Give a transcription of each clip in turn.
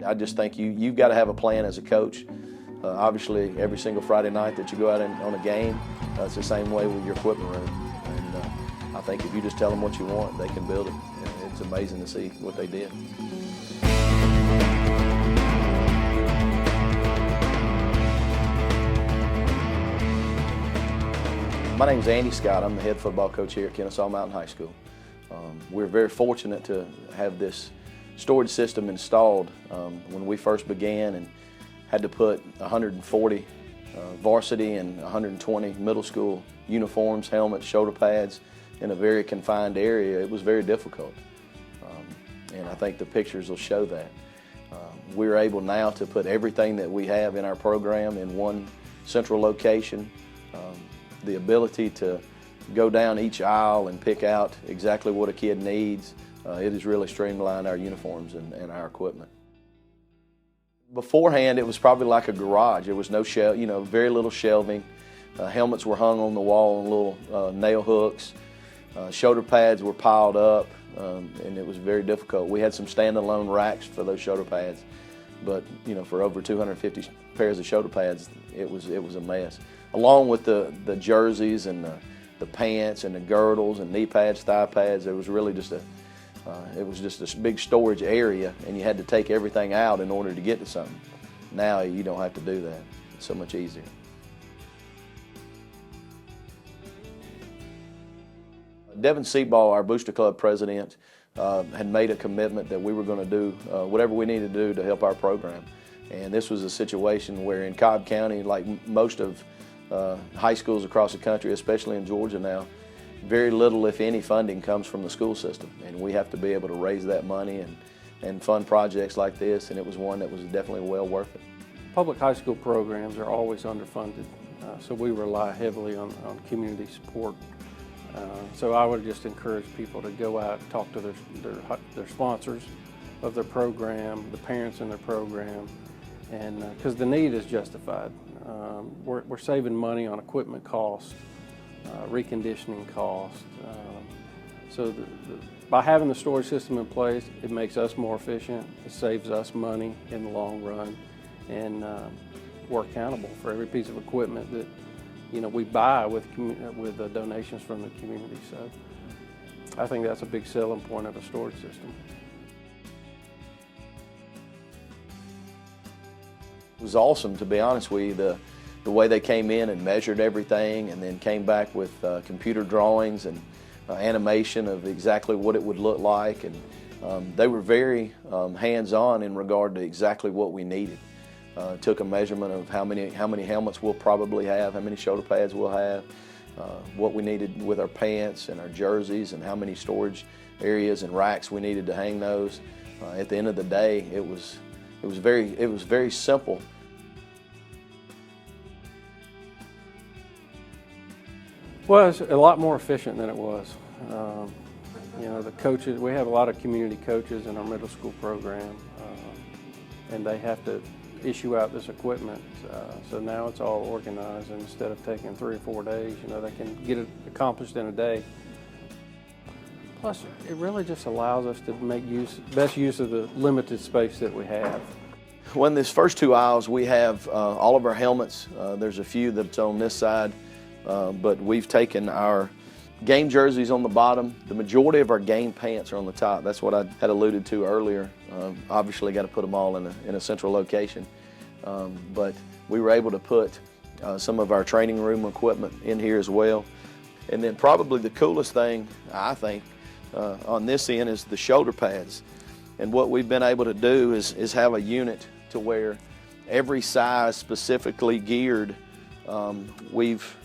I just think you've got to have a plan as a coach. Obviously, every single Friday night that you go out on a game, it's the same way with your equipment room. And I think if you just tell them what you want, they can build it. And it's amazing to see what they did. My name's Andy Scott. I'm the head football coach here at Kennesaw Mountain High School. We're very fortunate to have this storage system installed when we first began, and had to put 140 varsity and 120 middle school uniforms, helmets, shoulder pads in a very confined area. It was very difficult, and I think the pictures will show that. We're able now to put everything that we have in our program in one central location. The ability to go down each aisle and pick out exactly what a kid needs, it has really streamlined our uniforms and our equipment. Beforehand, it was probably like a garage. There was no very little shelving. Helmets were hung on the wall on little nail hooks. Shoulder pads were piled up, and it was very difficult. We had some standalone racks for those shoulder pads, but for over 250 pairs of shoulder pads, it was a mess. Along with the jerseys and the pants and the girdles and knee pads, thigh pads, it was really just a big storage area, and you had to take everything out in order to get to something. Now you don't have to do that. It's so much easier. Devin Seatball, our Booster Club president, had made a commitment that we were going to do whatever we needed to do to help our program. And this was a situation where in Cobb County, like most of high schools across the country, especially in Georgia now, very little, if any, funding comes from the school system. And we have to be able to raise that money and fund projects like this, and it was one that was definitely well worth it. Public high school programs are always underfunded, so we rely heavily on community support. So I would just encourage people to go out and talk to their sponsors of their program, the parents in their program, and because the need is justified. We're saving money on equipment costs, reconditioning costs. So by having the storage system in place, it makes us more efficient, it saves us money in the long run, and we're accountable for every piece of equipment that we buy with donations from the community. So I think that's a big selling point of a storage system. It was awesome, to be honest with you, the way they came in and measured everything, and then came back with computer drawings and animation of exactly what it would look like, and they were very hands-on in regard to exactly what we needed. Took a measurement of how many helmets we'll probably have, how many shoulder pads we'll have, what we needed with our pants and our jerseys, and how many storage areas and racks we needed to hang those. At the end of the day, it was very simple. Well, it's a lot more efficient than it was. The coaches, we have a lot of community coaches in our middle school program, and they have to issue out this equipment. So now it's all organized, and instead of taking 3 or 4 days, they can get it accomplished in a day. Plus, it really just allows us to make best use of the limited space that we have. Well, in these first 2 aisles, we have all of our helmets. There's a few that's on this side, but we've taken our game jerseys on the bottom. The majority of our game pants are on the top. That's what I had alluded to earlier. Obviously, got to put them all in a central location. But we were able to put some of our training room equipment in here as well. And then probably the coolest thing, I think, on this end is the shoulder pads. And what we've been able to do is have a unit to where every size specifically geared, we've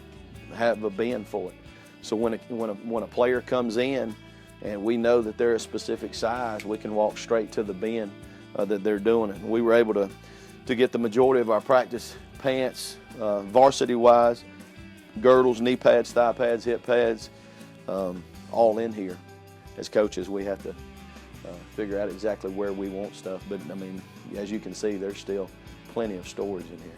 have a bin for it. So when a player comes in and we know that they're a specific size, we can walk straight to the bin that they're doing it. And we were able to get the majority of our practice pants, varsity-wise, girdles, knee pads, thigh pads, hip pads, all in here. As coaches, we have to figure out exactly where we want stuff. But I mean, as you can see, there's still plenty of storage in here.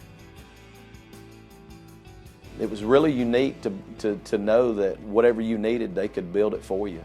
It was really unique to know that whatever you needed, they could build it for you.